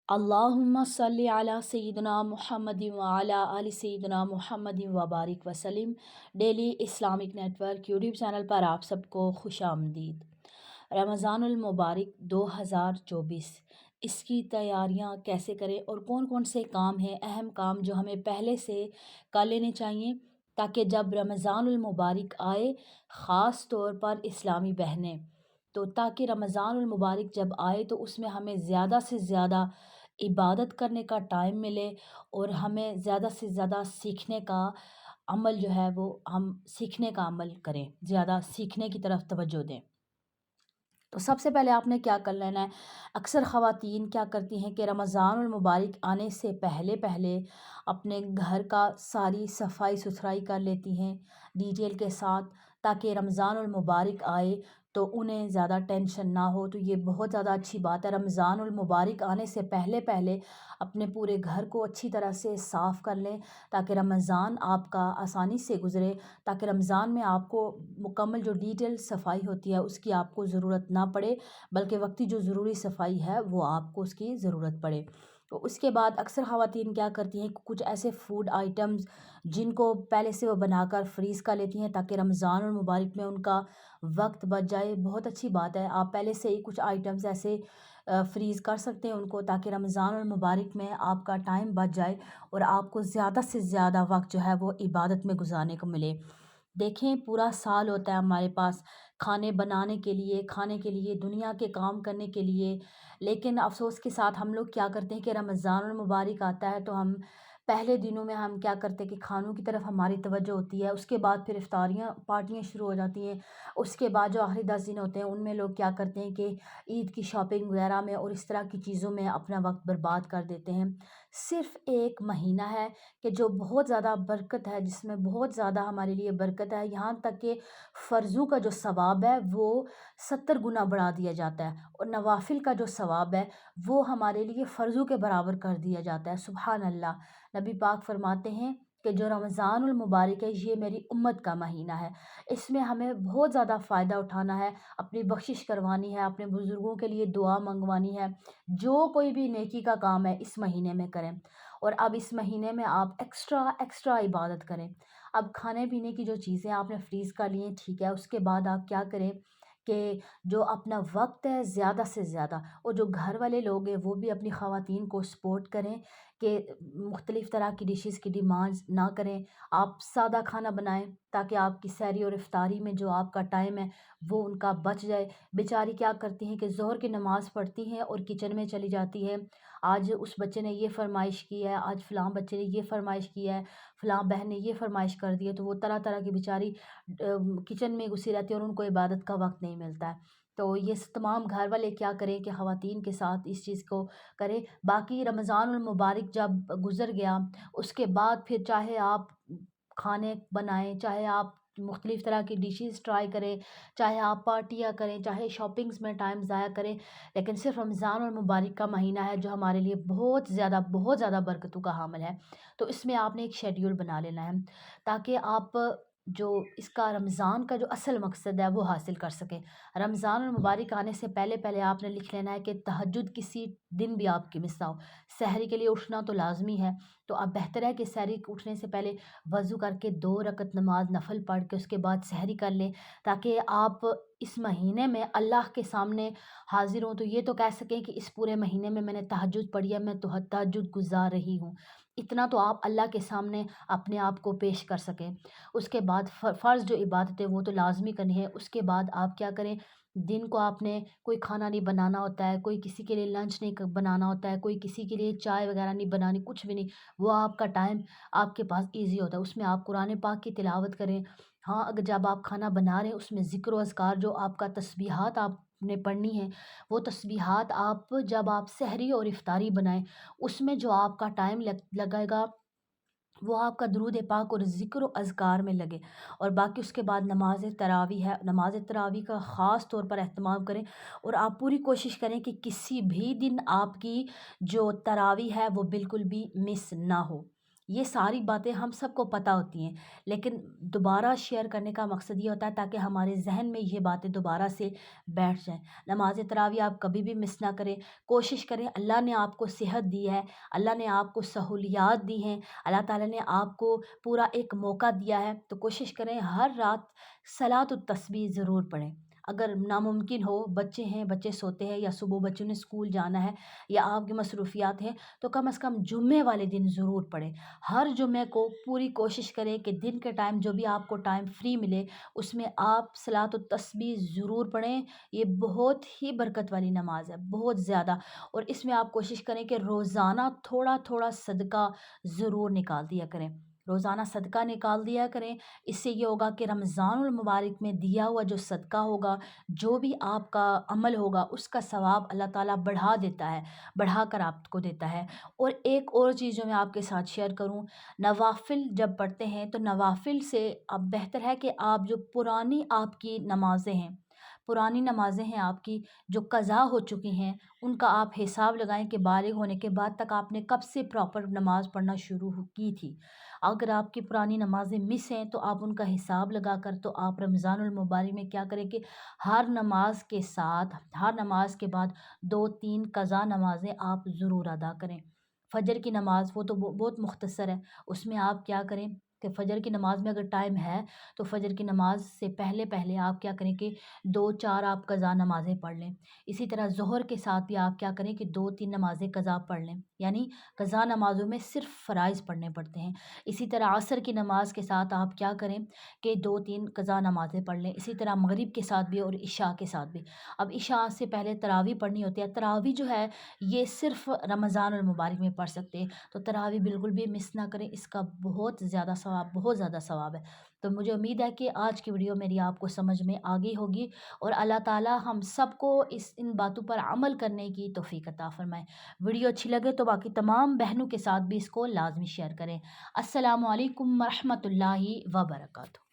اللہم صلی علی سیدنا محمد وعلی آل سیدنا محمد وبارک وسلم۔ Daily Islamic network YouTube channel پر آپ سب کو خوش آمدید۔ رمضان المبارک 2024، اس کی تیاریاں کیسے کریں اور کون کون سے کام ہیں، اہم کام جو ہمیں پہلے سے کر لینے چاہیے تاکہ جب رمضان المبارک آئے، خاص طور پر اسلامی بہنیں، تو تاکہ رمضان المبارک جب آئے تو اس میں ہمیں زیادہ سے زیادہ عبادت کرنے کا ٹائم ملے اور ہمیں زیادہ سے زیادہ سیکھنے کا عمل جو ہے وہ ہم سیکھنے کا عمل کریں، زیادہ سیکھنے کی طرف توجہ دیں۔ تو سب سے پہلے آپ نے کیا کر لینا ہے، اکثر خواتین کیا کرتی ہیں کہ رمضان المبارک آنے سے پہلے اپنے گھر کا ساری صفائی ستھرائی کر لیتی ہیں ڈیٹیل کے ساتھ، تاکہ رمضان المبارک آئے تو انہیں زیادہ ٹینشن نہ ہو۔ تو یہ بہت زیادہ اچھی بات ہے، رمضان المبارک آنے سے پہلے اپنے پورے گھر کو اچھی طرح سے صاف کر لیں تاکہ رمضان آپ کا آسانی سے گزرے، تاکہ رمضان میں آپ کو مکمل جو ڈیٹیل صفائی ہوتی ہے اس کی آپ کو ضرورت نہ پڑے، بلکہ وقتی جو ضروری صفائی ہے وہ آپ کو اس کی ضرورت پڑے۔ تو اس کے بعد اکثر خواتین کیا کرتی ہیں، کچھ ایسے فوڈ آئٹمز جن کو پہلے سے وہ بنا کر فریز کر لیتی ہیں تاکہ رمضان المبارک میں ان کا وقت بچ جائے۔ بہت اچھی بات ہے، آپ پہلے سے ہی کچھ آئٹمز ایسے فریز کر سکتے ہیں ان کو، تاکہ رمضان المبارک میں آپ کا ٹائم بچ جائے اور آپ کو زیادہ سے زیادہ وقت جو ہے وہ عبادت میں گزارنے کو ملے۔ دیکھیں، پورا سال ہوتا ہے ہمارے پاس کھانے بنانے کے لیے، کھانے کے لیے، دنیا کے کام کرنے کے لیے، لیکن افسوس کے ساتھ ہم لوگ کیا کرتے ہیں کہ رمضان المبارک آتا ہے تو ہم پہلے دنوں میں ہم کیا کرتے ہیں کہ کھانوں کی طرف ہماری توجہ ہوتی ہے، اس کے بعد پھر افطاریاں پارٹیاں شروع ہو جاتی ہیں، اس کے بعد جو آخری 10 دن ہوتے ہیں ان میں لوگ کیا کرتے ہیں کہ عید کی شاپنگ وغیرہ میں اور اس طرح کی چیزوں میں اپنا وقت برباد کر دیتے ہیں۔ صرف ایک مہینہ ہے کہ جو بہت زیادہ برکت ہے، جس میں بہت زیادہ ہمارے لیے برکت ہے، یہاں تک کہ فرضوں کا جو ثواب ہے وہ 70 گنا بڑھا دیا جاتا ہے، اور نوافل کا جو ثواب ہے وہ ہمارے لیے فرضوں کے برابر کر دیا جاتا ہے۔ سبحان اللہ، نبی پاک فرماتے ہیں کہ جو رمضان المبارک ہے یہ میری امت کا مہینہ ہے، اس میں ہمیں بہت زیادہ فائدہ اٹھانا ہے، اپنی بخشش کروانی ہے، اپنے بزرگوں کے لیے دعا منگوانی ہے، جو کوئی بھی نیکی کا کام ہے اس مہینے میں کریں۔ اور اب اس مہینے میں آپ ایکسٹرا عبادت کریں۔ اب کھانے پینے کی جو چیزیں آپ نے فریز کر لی ہیں، ٹھیک ہے، اس کے بعد آپ کیا کریں کہ جو اپنا وقت ہے زیادہ سے زیادہ، اور جو گھر والے لوگ ہیں وہ بھی اپنی خواتین کو سپورٹ کریں کہ مختلف طرح کی ڈشز کی ڈیمانڈز نہ کریں، آپ سادہ کھانا بنائیں تاکہ آپ کی سحری اور افطاری میں جو آپ کا ٹائم ہے وہ ان کا بچ جائے۔ بیچاری کیا کرتی ہیں کہ ظہر کی نماز پڑھتی ہیں اور کچن میں چلی جاتی ہیں، آج اس بچے نے یہ فرمائش کی ہے، آج فلاں بچے نے یہ فرمائش کی ہے، فلاں بہن نے یہ فرمائش کر دی ہے، تو وہ طرح طرح کی بیچاری کچن میں گھسی رہتی ہے اور ان کو عبادت کا وقت نہیں ملتا ہے۔ تو یہ تمام گھر والے کیا کریں کہ خواتین کے ساتھ اس چیز کو کریں۔ باقی رمضان المبارک جب گزر گیا اس کے بعد پھر چاہے آپ کھانے بنائیں، چاہے آپ مختلف طرح کی ڈشز ٹرائی کریں، چاہے آپ پارٹیاں کریں، چاہے شاپنگز میں ٹائم ضائع کریں، لیکن صرف رمضان المبارک کا مہینہ ہے جو ہمارے لیے بہت زیادہ برکتوں کا حامل ہے۔ تو اس میں آپ نے ایک شیڈیول بنا لینا ہے تاکہ آپ جو اس کا رمضان کا جو اصل مقصد ہے وہ حاصل کر سکیں۔ رمضان المبارک آنے سے پہلے آپ نے لکھ لینا ہے کہ تہجد کسی دن بھی آپ کی مس نہ ہو۔ سحری کے لیے اٹھنا تو لازمی ہے، تو اب بہتر ہے کہ سحری اٹھنے سے پہلے وضو کر کے 2 رکعت نماز نفل پڑھ کے اس کے بعد سحری کر لیں، تاکہ آپ اس مہینے میں اللہ کے سامنے حاضر ہوں تو یہ تو کہہ سکیں کہ اس پورے مہینے میں نے تہجد پڑھی ہے، میں تو تہجد گزار رہی ہوں، اتنا تو آپ اللہ کے سامنے اپنے آپ کو پیش کر سکیں۔ اس کے بعد فرض جو عبادت ہے وہ تو لازمی کرنی ہے۔ اس کے بعد آپ کیا کریں، دن کو آپ نے کوئی کھانا نہیں بنانا ہوتا ہے، کوئی کسی کے لیے لنچ نہیں بنانا ہوتا ہے، کوئی کسی کے لیے چائے وغیرہ نہیں بنانی، کچھ بھی نہیں، وہ آپ کا ٹائم آپ کے پاس ایزی ہوتا ہے، اس میں آپ قرآن پاک کی تلاوت کریں۔ ہاں، اگر جب آپ کھانا بنا رہے ہیں اس میں ذکر و اذکار جو آپ کا تسبیحات آپ نے پڑھنی ہے، وہ تسبیحات آپ جب آپ سحری اور افطاری بنائیں اس میں جو آپ کا ٹائم لگے گا وہ آپ کا درود پاک اور ذکر و اذکار میں لگے۔ اور باقی اس کے بعد نماز تراویح ہے، نماز تراویح کا خاص طور پر اہتمام کریں، اور آپ پوری کوشش کریں کہ کسی بھی دن آپ کی جو تراویح ہے وہ بالکل بھی مس نہ ہو۔ یہ ساری باتیں ہم سب کو پتہ ہوتی ہیں، لیکن دوبارہ شیئر کرنے کا مقصد یہ ہوتا ہے تاکہ ہمارے ذہن میں یہ باتیں دوبارہ سے بیٹھ جائیں۔ نماز تراویح آپ کبھی بھی مس نہ کریں، کوشش کریں، اللہ نے آپ کو صحت دی ہے، اللہ نے آپ کو سہولیات دی ہیں، اللہ تعالیٰ نے آپ کو پورا ایک موقع دیا ہے، تو کوشش کریں ہر رات صلاۃ التسبیح ضرور پڑھیں۔ اگر ناممکن ہو، بچے ہیں، بچے سوتے ہیں یا صبح بچوں نے اسکول جانا ہے یا آپ کی مصروفیات ہیں، تو کم از کم جمعے والے دن ضرور پڑھیں۔ ہر جمعے کو پوری کوشش کریں کہ دن کے ٹائم جو بھی آپ کو ٹائم فری ملے اس میں آپ صلاۃ التسبیح ضرور پڑھیں۔ یہ بہت ہی برکت والی نماز ہے، بہت زیادہ، اور اس میں آپ کوشش کریں کہ روزانہ تھوڑا تھوڑا صدقہ ضرور نکال دیا کریں، روزانہ صدقہ نکال دیا کریں۔ اس سے یہ ہوگا کہ رمضان المبارک میں دیا ہوا جو صدقہ ہوگا، جو بھی آپ کا عمل ہوگا، اس کا ثواب اللہ تعالیٰ بڑھا دیتا ہے، بڑھا کر آپ کو دیتا ہے۔ اور ایک اور چیز جو میں آپ کے ساتھ شیئر کروں، نوافل جب پڑھتے ہیں تو نوافل سے اب بہتر ہے کہ آپ جو پرانی آپ کی نمازیں ہیں، پرانی نمازیں ہیں آپ کی جو قضا ہو چکی ہیں، ان کا آپ حساب لگائیں کہ بالغ ہونے کے بعد تک آپ نے کب سے پراپر نماز پڑھنا شروع کی تھی۔ اگر آپ کی پرانی نمازیں مس ہیں تو آپ ان کا حساب لگا کر تو آپ رمضان المبارک میں کیا کریں کہ ہر نماز کے ساتھ، ہر نماز کے بعد 2-3 قضا نمازیں آپ ضرور ادا کریں۔ فجر کی نماز وہ تو بہت مختصر ہے، اس میں آپ کیا کریں کہ فجر کی نماز میں اگر ٹائم ہے تو فجر کی نماز سے پہلے پہلے آپ کیا کریں کہ 2-4 آپ قضا نمازیں پڑھ لیں۔ اسی طرح ظہر کے ساتھ بھی آپ کیا کریں کہ 2-3 نمازیں قضا پڑھ لیں، یعنی قضا نمازوں میں صرف فرائض پڑھنے پڑتے ہیں۔ اسی طرح عصر کی نماز کے ساتھ آپ کیا کریں کہ 2-3 قضا نمازیں پڑھ لیں۔ اسی طرح مغرب کے ساتھ بھی اور عشاء کے ساتھ بھی۔ اب عشاء سے پہلے تراویح پڑھنی ہوتی ہے، تراویح جو ہے یہ صرف رمضان المبارک میں پڑھ سکتے ہیں، تو تراویح بالکل بھی مس نہ کریں، اس کا بہت زیادہ ثواب، بہت زیادہ ثواب ہے۔ تو مجھے امید ہے کہ آج کی ویڈیو میری آپ کو سمجھ میں آ گئی ہوگی، اور اللہ تعالیٰ ہم سب کو ان باتوں پر عمل کرنے کی توفیق عطا فرمائے۔ ویڈیو اچھی لگے تو باقی تمام بہنوں کے ساتھ بھی اس کو لازمی شیئر کریں۔ السلام علیکم ورحمۃ اللہ وبرکاتہ۔